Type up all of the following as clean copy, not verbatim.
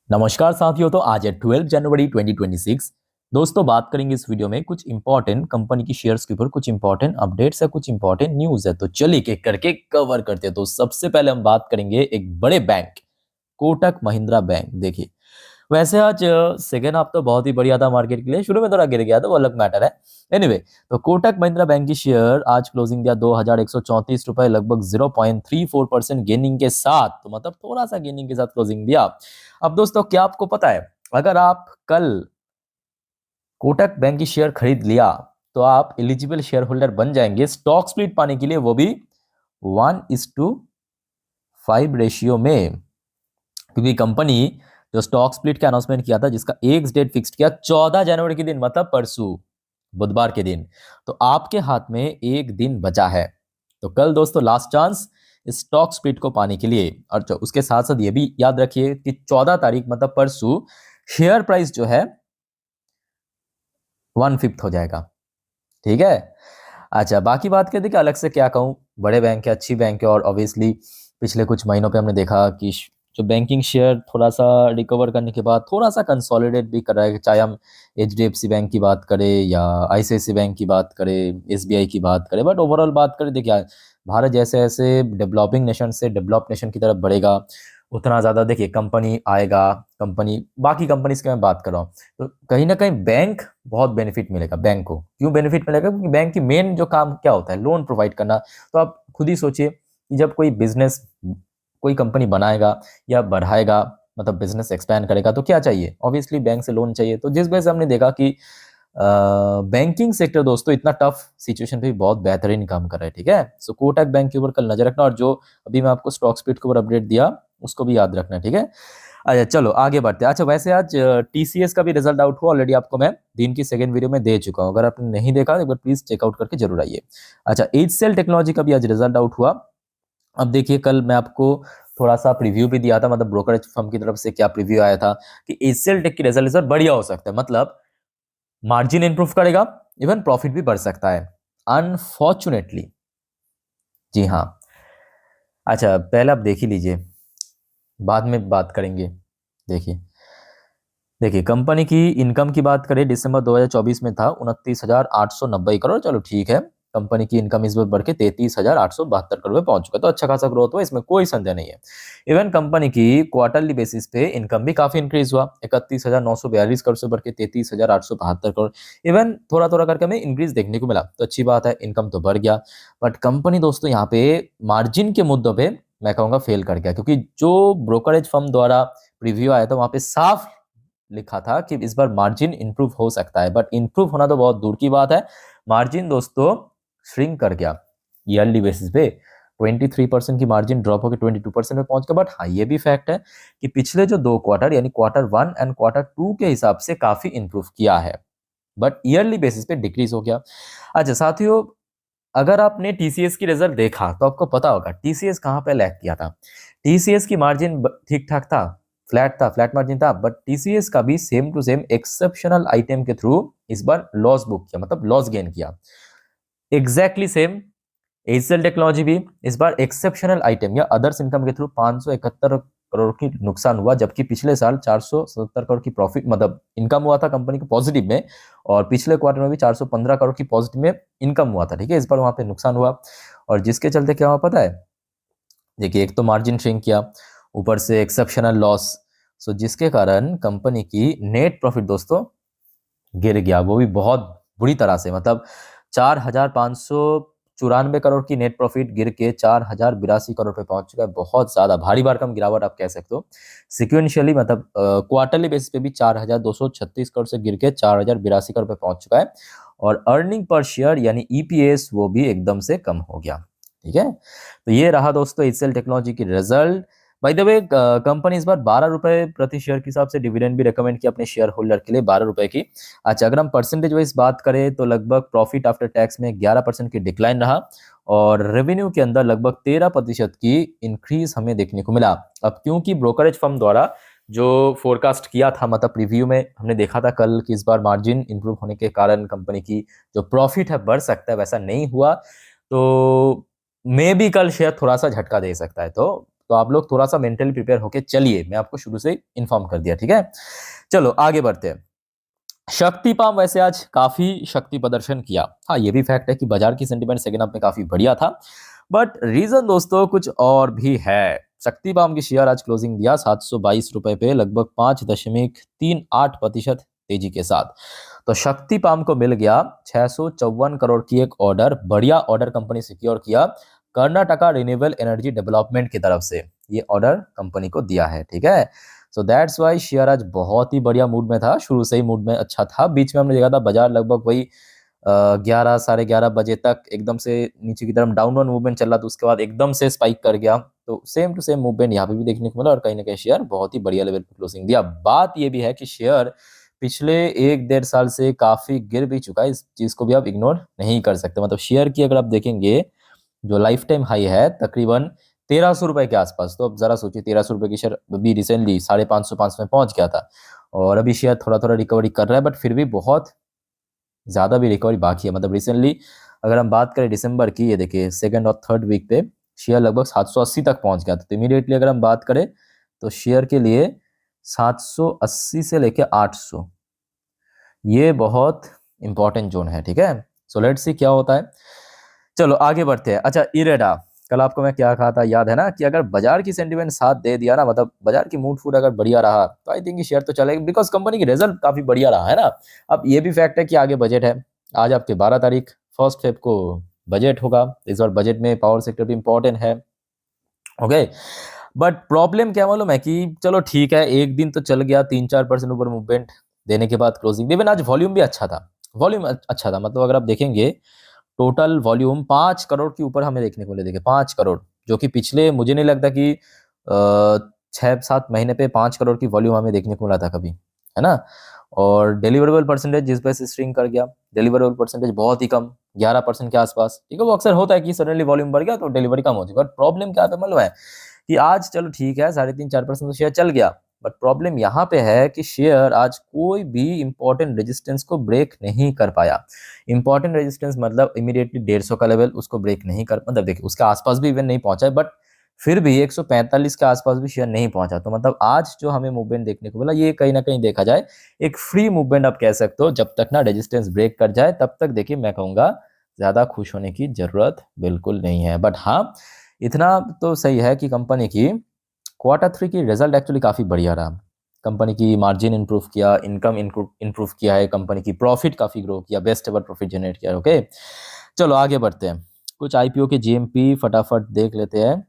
नमस्कार साथियों। तो आज है 12 जनवरी 2026। दोस्तों बात करेंगे इस वीडियो में कुछ इंपॉर्टेंट कंपनी की शेयर्स के ऊपर, कुछ इंपॉर्टेंट अपडेट्स है, कुछ इंपॉर्टेंट न्यूज़ है। तो चलिए एक एक करके कवर करते हैं। तो सबसे पहले हम बात करेंगे एक बड़े बैंक, कोटक महिंद्रा बैंक। देखिए वैसे आज सेकेंड हाफ तो बहुत ही बढ़िया था मार्केट के लिए, शुरू में थोड़ा गिर गया था, वो अलग मैटर है। एनीवे तो कोटक महिंद्रा बैंक की शेयर आज क्लोजिंग दिया 2134 रुपए, लगभग 0.34% गेनिंग के साथ। तो मतलब थोड़ा सा गेनिंग के साथ क्लोजिंग दिया। अब दोस्तों क्या आपको पता है, अगर आप कल कोटक बैंक की शेयर खरीद लिया तो आप एलिजिबल शेयर होल्डर बन जाएंगे स्टॉक स्प्लिट पाने के लिए, वो भी 1:5 रेशियो में। क्योंकि कंपनी जो स्टॉक स्प्लिट का अनाउंसमेंट किया था, जिसका एक डेट फिक्स किया 14 जनवरी के दिन, मतलब परसों बुधवार के दिन, तो आपके हाथ में एक दिन बचा है। तो कल दोस्तों लास्ट चांस स्टॉक स्प्लिट को पाने के लिए। और उसके साथ साथ ये भी याद रखिए कि 14 तारीख मतलब परसों शेयर प्राइस जो है 1/5 हो जाएगा। ठीक है। अच्छा बाकी बात करते कि अलग से क्या कहूँ, बड़े बैंक है, अच्छी बैंक है, और ऑब्वियसली पिछले कुछ महीनों पे हमने देखा कि जो बैंकिंग शेयर थोड़ा सा रिकवर करने के बाद थोड़ा सा कंसोलिडेट भी कर रहा है। चाहे हम एचडीएफसी बैंक की बात करें या आईसीआईसीआई बैंक की बात करें, एसबीआई की बात करें, बट ओवरऑल बात करें, देखिए भारत जैसे ऐसे डेवलपिंग नेशन से डेवलप नेशन की तरफ बढ़ेगा, उतना ज़्यादा देखिए कंपनी आएगा। कंपनी बाकी कंपनीज की मैं बात कर रहा हूँ, तो कहीं ना कहीं बैंक बहुत बेनिफिट मिलेगा। बैंक को क्यों बेनिफिट मिलेगा? क्योंकि बैंक की मेन जो काम क्या होता है, लोन प्रोवाइड करना। तो आप खुद ही सोचिए कि जब कोई बिजनेस, कोई कंपनी बनाएगा या बढ़ाएगा, मतलब बिजनेस एक्सपैंड करेगा, तो क्या चाहिए? ऑब्वियसली बैंक से लोन चाहिए। तो जिस वजह से हमने देखा कि बैंकिंग सेक्टर दोस्तों इतना टफ सिचुएशन पे भी बहुत बेहतरीन काम कर रहा है। ठीक है। सो कोटक बैंक के ऊपर कल नजर रखना, और जो अभी मैं आपको स्टॉक स्प्लिट के ऊपर अपडेट दिया उसको भी याद रखना। ठीक है। अच्छा चलो आगे बढ़ते हैं। अच्छा वैसे आज टीसीएस का भी रिजल्ट आउट हुआ, ऑलरेडी आपको मैं दिन की सेकंड वीडियो में दे चुका हूं। अगर आपने नहीं देखा एक बार प्लीज चेकआउट करके जरूर आइए। अच्छा एचसीएल टेक्नोलॉजी का भी आज रिजल्ट आउट हुआ। अब देखिए कल मैं आपको थोड़ा सा प्रीव्यू भी दिया था, मतलब ब्रोकरेज फर्म की तरफ से क्या प्रीव्यू आया था कि एचसीएल टेक की रिजल्ट इस बार बढ़िया हो सकता है, मतलब मार्जिन इंप्रूव करेगा, इवन प्रॉफिट भी बढ़ सकता है, अनफॉर्चुनेटली। जी हाँ। अच्छा पहले आप देख ही लीजिए, बाद में बात करेंगे। देखिए देखिए कंपनी की इनकम की बात करें, दिसंबर 2024 में था 29,890 करोड़। चलो ठीक है, कंपनी की इनकम इस बार बढ़ के 33,872 करोड़ पहुंच चुका है, तो अच्छा खासा ग्रोथ हुआ, इसमें कोई संदेह नहीं है। इवन कंपनी की क्वार्टरली बेसिस पे इनकम भी काफी इंक्रीज हुआ, 31,942 करोड़ से बढ़ के 33,872 करोड़। इवन थोड़ा थोड़ा करके हमें इंक्रीज देखने को मिला, तो अच्छी बात है, इनकम तो बढ़ गया। बट कंपनी दोस्तों यहाँ पे मार्जिन के मुद्दों पे मैं कहूँगा फेल कर गया, क्योंकि जो ब्रोकरेज फर्म द्वारा रिव्यू आया था वहां पे साफ लिखा था कि इस बार मार्जिन इंप्रूव हो सकता है, बट इंप्रूव होना तो बहुत दूर की बात है। मार्जिन दोस्तों श्रिंक कर गया ईयरली बेसिस पे, 23% की मार्जिन ड्रॉप होकर 22% में पहुंच गया। बट हाँ ये भी फैक्ट है कि पिछले जो 2 क्वार्टर यानी Q1 एंड Q2 के हिसाब से काफी इंप्रूव किया है, बट ईयरली बेसिस पे डिक्रीज हो गया। अच्छा साथियों, अगर आपने टीसीएस की रिजल्ट देखा तो आपको पता होगा टीसीएस कहाँ पे लैग किया था। टीसीएस की मार्जिन ठीक ठाक था, फ्लैट था, फ्लैट मार्जिन था, बट टीसीएस का भी same to same exceptional item के थ्रू इस बार लॉस बुक किया, मतलब लॉस गेन किया। एग्जैक्टली सेम एचसीएल टेक्नोलॉजी भी इस बार एक्सेप्शनल आइटम या अदर्स इनकम के थ्रू 571 करोड़ की नुकसान हुआ, जबकि पिछले साल 477 करोड़ की प्रॉफिट मतलब इनकम हुआ था कंपनी को पॉजिटिव में, और पिछले क्वार्टर में भी 415 करोड़ की पॉजिटिव में इनकम हुआ था। ठीक है। इस बार वहां पे नुकसान हुआ, और जिसके चलते क्या हुआ पता है? देखिए एक तो मार्जिन श्रिंक किया, ऊपर से एक्सेप्शनल लॉस, सो जिसके कारण कंपनी की नेट प्रॉफिट दोस्तों गिर गया, वो भी बहुत बुरी तरह से। मतलब 4,594 करोड़ की नेट प्रॉफिट गिर के 4,082 करोड़ पे पहुंच चुका है। बहुत ज्यादा भारी भरकम गिरावट आप कह सकते हो। सिक्वेंशियली मतलब क्वार्टरली बेसिस पे भी 4,236 करोड़ से गिर के 4,082 करोड़ पे पहुंच चुका है, और अर्निंग पर शेयर यानी ईपीएस वो भी एकदम से कम हो गया। ठीक है। तो ये रहा दोस्तों एचसीएल टेक्नोलॉजी की result. By the way company इस बार 12 रुपए प्रति शेयर के हिसाब से डिविडेंड भी रेकमेंड किया अपने शेयर होल्डर के लिए, 12 रुपए की। अच्छा अगर हम परसेंटेज वाइज बात करें तो लगभग प्रॉफिट आफ्टर टैक्स में 11% की डिक्लाइन रहा, और रेवेन्यू के अंदर लगभग 13% की इंक्रीज हमें देखने को मिला। अब क्योंकि ब्रोकरेज फर्म द्वारा जो फोरकास्ट किया था, मतलब प्रीव्यू में हमने देखा था कल कि इस बार मार्जिन इंप्रूव होने के कारण कंपनी की जो प्रॉफिट है बढ़ सकता है, वैसा नहीं हुआ, तो मे भी कल शेयर थोड़ा सा झटका दे सकता है। तो तो आप लोग थोड़ा सा मेंटली प्रिपेयर होके चलिए, मैं आपको शुरू से इन्फॉर्म कर दिया, ठीक है। चलो आगे बढ़ते हैं। शक्ति पाम वैसे आज काफी शक्ति प्रदर्शन किया। हाँ, ये भी फैक्ट है कि बाजार की सेंटीमेंट सेकेंड हाफ में काफी बढ़िया था, बट रीजन दोस्तों कुछ और भी है। शक्ति पाम की शेयर आज क्लोजिंग दिया 722 रुपए पे, लगभग 5.38% तेजी के साथ। तो शक्ति पाम को मिल गया 654 करोड़ की एक ऑर्डर, बढ़िया ऑर्डर कंपनी सिक्योर किया कर्नाटका रिन्यूएबल एनर्जी डेवलपमेंट की तरफ से, ये ऑर्डर कंपनी को दिया है, ठीक है। सो दैट्स वाई शेयर आज बहुत ही बढ़िया मूड में था, शुरू से ही मूड में अच्छा था। बीच में हमने देखा था बाजार लगभग वही 11 साढ़े 11 बजे तक एकदम से नीचे की तरफ डाउनवर्ड मूवमेंट चल रहा था, उसके बाद एकदम से स्पाइक कर गया। तो सेम टू सेम मूवमेंट यहाँ पे भी देखने को मिला और कहीं ना कहीं शेयर बहुत ही बढ़िया लेवल पे क्लोजिंग दिया। बात ये भी है कि शेयर पिछले 1-1.5 साल से काफी गिर भी चुका है, इस चीज को भी आप इग्नोर नहीं कर सकते। मतलब शेयर की अगर आप देखेंगे जो लाइफ टाइम हाई है तकरीबन 1300 रुपए के आसपास, तो अब जरा सोचिए 1300 रुपए की शेयर अभी रिसेंटली 550 में पहुंच गया था, और अभी शेयर थोड़ा थोड़ा रिकवरी कर रहा है, बट फिर भी बहुत ज्यादा भी रिकवरी बाकी है। मतलब रिसेंटली अगर हम बात करें दिसंबर की, ये देखिए सेकंड और थर्ड वीक पे शेयर लगभग 780 तक पहुंच गया था। तो इमीडिएटली अगर हम बात करें तो शेयर के लिए 780 से लेके 800 ये बहुत इंपॉर्टेंट जोन है, ठीक है। सो लेट्स सी क्या होता है। चलो आगे बढ़ते हैं। अच्छा, इरेडा, कल आपको मैं क्या कहा था याद है ना, कि अगर बाजार की सेंटीमेंट साथ दे दिया ना, मतलब बाजार की मूड फूड अगर बढ़िया रहा तो आई थिंक शेयर तो चलेगा, बिकॉज कंपनी की रिजल्ट काफी बढ़िया रहा है ना। अब ये भी फैक्ट है कि आगे बजट है, आज आपके 12 तारीख 1 फेब को बजट होगा। इस बार बजट में पावर सेक्टर भी इंपॉर्टेंट है, ओके। बट प्रॉब्लम क्या मालूम है कि चलो ठीक है, एक दिन तो चल गया 3-4% ऊपर मूवमेंट देने के बाद क्लोजिंग, इवन आज वॉल्यूम भी अच्छा था, वॉल्यूम अच्छा था। मतलब अगर आप देखेंगे टोटल वॉल्यूम 5 करोड़ के ऊपर हमें देखने को मिले, देखिए 5 करोड़, जो कि पिछले मुझे नहीं लगता कि 6-7 महीने पे 5 करोड़ की वॉल्यूम हमें देखने को मिला था कभी, है ना। और डिलीवरेबल परसेंटेज जिस वजह से श्रिंक कर गया, डिलीवरेबल परसेंटेज बहुत ही कम, 11% के आसपास, ठीक है। वो अक्सर होता है कि सडनली वॉल्यूम बढ़ गया तो डिलीवरी कम होती है, बट प्रॉब्लम क्या है मालूम है कि आज चलो ठीक है 3.5-4% तो शेयर चल गया, बट प्रॉब्लम यहाँ पे है कि शेयर आज कोई भी इंपॉर्टेंट रेजिस्टेंस को ब्रेक नहीं कर पाया। इंपॉर्टेंट रेजिस्टेंस मतलब इमीडिएटली 150 का लेवल उसको ब्रेक नहीं कर, मतलब देखिए उसके आसपास भी इवन नहीं पहुंचा है, बट फिर भी 145 के आसपास भी शेयर नहीं पहुंचा। तो मतलब आज जो हमें मूवमेंट देखने को मिला ये कहीं ना कहीं देखा जाए एक फ्री मूवमेंट आप कह सकते हो। जब तक ना रेजिस्टेंस ब्रेक कर जाए तब तक देखिए मैं कहूंगा ज्यादा खुश होने की जरूरत बिल्कुल नहीं है। बट हाँ, इतना तो सही है कि कंपनी की Q3 की रिजल्ट एक्चुअली काफ़ी बढ़िया रहा। कंपनी की मार्जिन इंप्रूव किया, इनकम इंप्रूव किया है, कंपनी की प्रॉफिट काफ़ी ग्रो किया, बेस्ट एवर प्रॉफिट जनरेट किया, ओके। चलो आगे बढ़ते हैं, कुछ आईपीओ के जीएमपी फटाफट देख लेते हैं।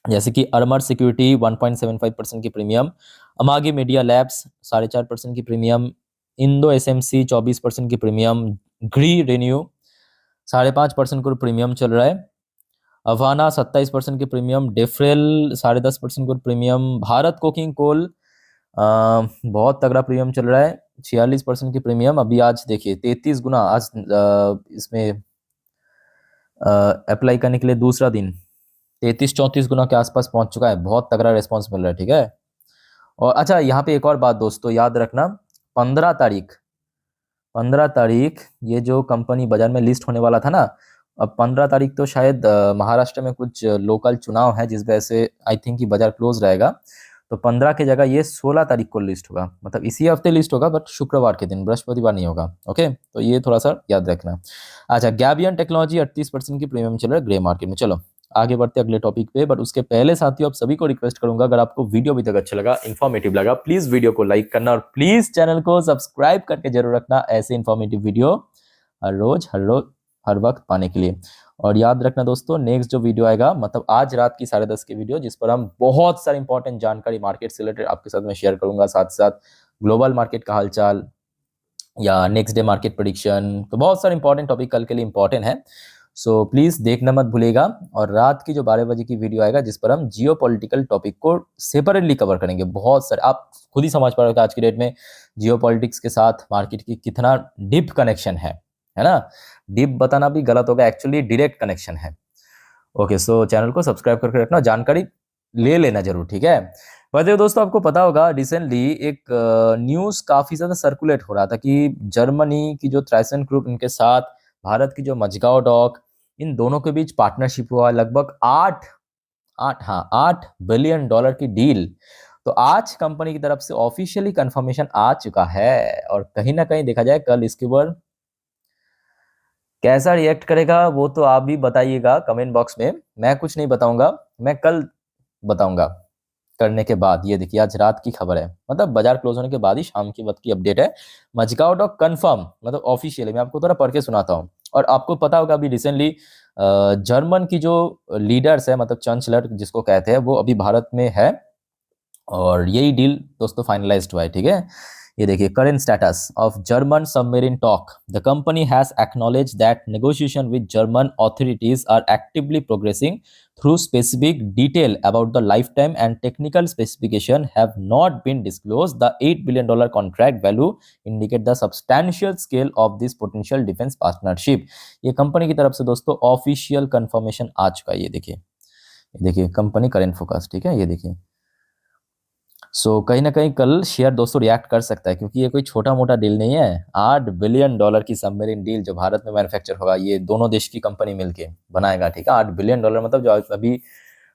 जैसे कि अरमर सिक्योरिटी 1.75% की प्रीमियम, अमागी मीडिया लैब्स 4.5% की प्रीमियम, इंडो एसएमसी 24% की प्रीमियम, ग्री रिन्यू 5.5% का प्रीमियम चल रहा है, अवाना 27% की प्रीमियम, डिफरेल 10.5% का प्रीमियम, भारत कोकिंग कोल बहुत तगड़ा प्रीमियम चल रहा है 46% की प्रीमियम। अभी आज देखिए 33 गुना आज इसमें अप्लाई करने के लिए दूसरा दिन 33-34 गुना के आसपास पहुंच चुका है, बहुत तगड़ा रिस्पॉन्स मिल रहा है, ठीक है। और अच्छा यहाँ पे एक और बात दोस्तों याद रखना, 15 तारीख ये जो कंपनी बाजार में लिस्ट होने वाला था ना, अब 15 तारीख तो शायद महाराष्ट्र में कुछ लोकल चुनाव है जिस वजह से आई थिंक कि बाजार क्लोज रहेगा। तो 15 की जगह ये 16 तारीख को लिस्ट होगा, मतलब इसी हफ्ते लिस्ट होगा, बट शुक्रवार के दिन, बृहस्पतिवार नहीं होगा, ओके। तो ये थोड़ा सा याद रखना। अच्छा, गैबियन टेक्नोलॉजी 38% की प्रीमियम चल रहा है ग्रे मार्केट में। चलो आगे बढ़ते अगले टॉपिक पे, बट उसके पहले साथियों आप सभी को रिक्वेस्ट करूंगा, अगर आपको वीडियो अभी तक अच्छा लगा, इन्फॉर्मेटिव लगा, प्लीज वीडियो को लाइक करना और प्लीज चैनल को सब्सक्राइब करके जरूर रखना ऐसे इन्फॉर्मेटिव वीडियो हर वक्त पाने के लिए। और याद रखना दोस्तों, नेक्स्ट जो वीडियो आएगा मतलब आज रात की 10:30 की वीडियो, जिस पर हम बहुत सारी इंपॉर्टेंट जानकारी मार्केट से रिलेटेड आपके साथ में शेयर करूंगा, साथ साथ ग्लोबल मार्केट का हालचाल या नेक्स्ट डे मार्केट प्रेडिक्शन, तो बहुत सारे इंपॉर्टेंट टॉपिक कल के लिए इंपॉर्टेंट है। सो प्लीज देखना मत भूलिएगा। और रात की जो 12 बजे की वीडियो आएगा जिस पर हम जियो पॉलिटिकल टॉपिक को सेपरेटली कवर करेंगे। बहुत सारे आप खुद ही समझ पा रहे हो कि आज की डेट में जियो पॉलिटिक्स के साथ मार्केट की कितना डीप कनेक्शन है ना। डीप बताना भी गलत होगा, एक्चुअली डायरेक्ट कनेक्शन है, ओके। सो चैनल को सब्सक्राइब करके रखना, जानकारी ले लेना जरूर, ठीक है। वैसे दोस्तों आपको पता होगा रिसेंटली एक न्यूज़ काफ़ी ज़्यादा सर्कुलेट हो रहा था कि जर्मनी की जो थ्राइसन ग्रुप इनके साथ भारत की जो मजगांव डॉक, इन दोनों के बीच पार्टनरशिप हुआ। लगभग 8 $8 बिलियन की डील। तो आज कंपनी की तरफ से ऑफिशियली कंफर्मेशन आ चुका है, और कहीं ना कहीं देखा जाए कल इसके ऊपर कैसा रिएक्ट करेगा वो तो आप भी बताइएगा कमेंट बॉक्स में। मैं कुछ नहीं बताऊंगा, मैं कल बताऊंगा करने के बाद। ये देखिए आज रात की खबर है, मतलब बाजार क्लोज होने के बाद ही शाम के वक्त की अपडेट है। मजगाओ डॉक कंफर्म, मतलब ऑफिशियली मैं आपको थोड़ा पढ़ के सुनाता हूँ। और आपको पता होगा अभी रिसेंटली जर्मन की जो लीडर्स है, मतलब चांसलर जिसको कहते हैं, वो अभी भारत में है, और यही डील दोस्तों फाइनलाइज्ड हुआ है। ठीक है, ये देखिए current status of German submarine talk. The company has acknowledge that negotiation with German authorities are actively progressing through specific detail about the lifetime and technical specification have not been disclosed. The $8 billion contract value indicate the substantial scale of this potential defense partnership. ये company की तरफ से दोस्तों official confirmation आ चुका है। ये देखिए company current focus. ठीक है, ये देखिए। सो कहीं ना कहीं कल शेयर दोस्तों रिएक्ट कर सकता है, क्योंकि ये कोई छोटा मोटा डील नहीं है। $8 बिलियन की सबमरीन डील जो भारत में मैन्युफैक्चर होगा, ये दोनों देश की कंपनी मिलके बनाएगा। ठीक है, $8 बिलियन मतलब जो अभी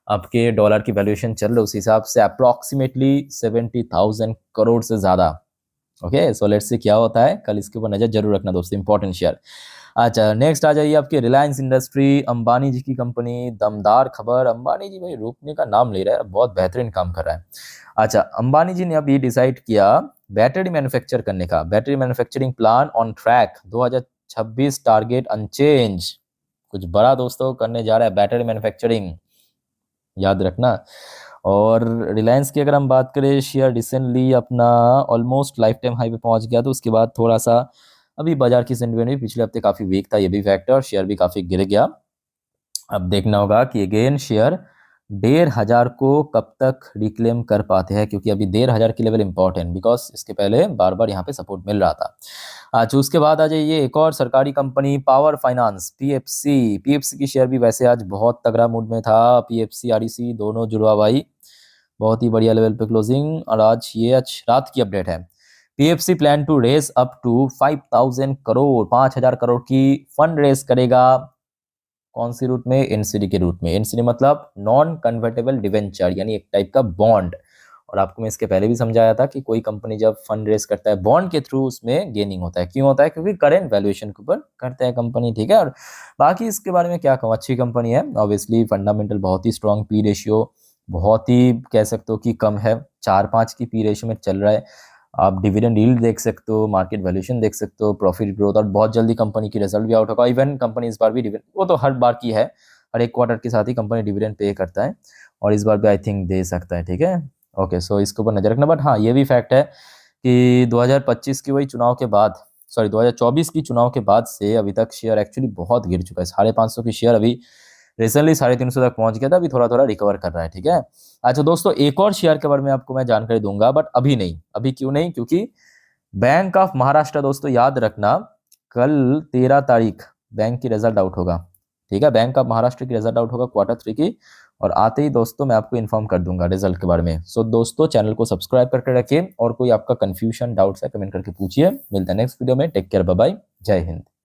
आपके डॉलर की वैल्यूएशन चल रही है उस हिसाब से अप्रोक्सीमेटली 70,000 करोड़ से ज़्यादा। ओके, सो लेट्स सी क्या होता है कल, इसके ऊपर नज़र जरूर रखना दोस्तों, इंपॉर्टेंट शेयर। अच्छा, नेक्स्ट आ जाइए आपके रिलायंस इंडस्ट्री, अंबानी जी की कंपनी। दमदार खबर, अंबानी जी भाई रुकने का नाम ले रहा है, बहुत बेहतरीन काम कर रहा है। अच्छा, अंबानी जी ने अभी डिसाइड किया बैटरी मैन्युफैक्चर करने का। Battery manufacturing plan on track, 2026 target unchanged. कुछ बड़ा दोस्तों करने जा रहा है बैटरी मैन्युफैक्चरिंग, याद रखना। और रिलायंस की अगर हम बात करें, शेयर रिसेंटली अपना ऑलमोस्ट लाइफ टाइम हाई पे पहुंच गया, तो उसके बाद थोड़ा सा अभी बाजार की सेंटिमेंट भी पिछले हफ्ते काफ़ी वीक था, ये भी फैक्टर, और शेयर भी काफ़ी गिर गया। अब देखना होगा कि अगेन शेयर 1,500 को कब तक रिक्लेम कर पाते हैं, क्योंकि अभी 1,500 की लेवल इंपॉर्टेंट, बिकॉज इसके पहले बार बार यहाँ पे सपोर्ट मिल रहा था। अच्छा, उसके बाद आ जाइए एक और सरकारी company power finance, PFC. PFC की शेयर भी वैसे आज बहुत तगड़ा मूड में था। पीएफसी आरईसी दोनों जुड़वा भाई, बहुत ही बढ़िया लेवल पे क्लोजिंग। और आज ये आज रात की अपडेट है, PFC plan to raise up to 5,000 crore, 5,000 crore की फंड रेज करेगा। कौन सी रूट में? एनसीडी के रूट में। एनसीडी मतलब नॉन कन्वर्टेबल डिवेंचर, यानी एक टाइप का बॉन्ड। और आपको मैं इसके पहले भी समझाया था कि कोई कंपनी जब फंड रेज करता है बॉन्ड के थ्रू, उसमें गेनिंग होता है। क्यों होता है? क्योंकि करेंट वैल्यूएशन के ऊपर करता है कंपनी। ठीक है, और बाकी इसके बारे में क्या कहूँ, अच्छी कंपनी है। ऑब्वियसली फंडामेंटल बहुत ही स्ट्रॉन्ग, पी रेशियो बहुत ही कह सकते हो कि कम है, 4-5 की पी रेशियो में चल रहा है। आप डिविडेंड यील्ड देख सकते हो, मार्केट वैल्यूएशन देख सकते हो, प्रॉफिट ग्रोथ, और बहुत जल्दी कंपनी की रिजल्ट भी आउट होगा। इवन कंपनी इस बार भी डिविडेंड, वो तो हर बार की है, हर एक क्वार्टर के साथ ही कंपनी डिविडेंड पे करता है, और इस बार भी आई थिंक दे सकता है। ठीक है, ओके, सो इसके ऊपर नजर रखना। बट हाँ, ये भी फैक्ट है कि 2025 की वही चुनाव के बाद, 2024 की चुनाव के बाद से अभी तक शेयर एक्चुअली बहुत गिर चुका है। 550 की शेयर अभी रिसेंटली 350 तक पहुंच गया था, अभी थोड़ा थोड़ा रिकवर कर रहा है। ठीक है, अच्छा दोस्तों, एक और शेयर के बारे में आपको मैं जानकारी दूंगा, बट अभी नहीं। अभी क्यों नहीं? क्योंकि बैंक ऑफ महाराष्ट्र दोस्तों, याद रखना, कल 13 तारीख बैंक की रिजल्ट आउट होगा। ठीक है, बैंक ऑफ महाराष्ट्र की रिजल्ट आउट होगा Q3 की, और आते ही दोस्तों मैं आपको इन्फॉर्म कर दूंगा रिजल्ट के बारे में। सो दोस्तों, चैनल को सब्सक्राइब करके रखिए, और कोई आपका कंफ्यूजन डाउट्स है कमेंट करके पूछिए। मिलते हैं नेक्स्ट वीडियो में, टेक केयर, बाय बाय, जय हिंद।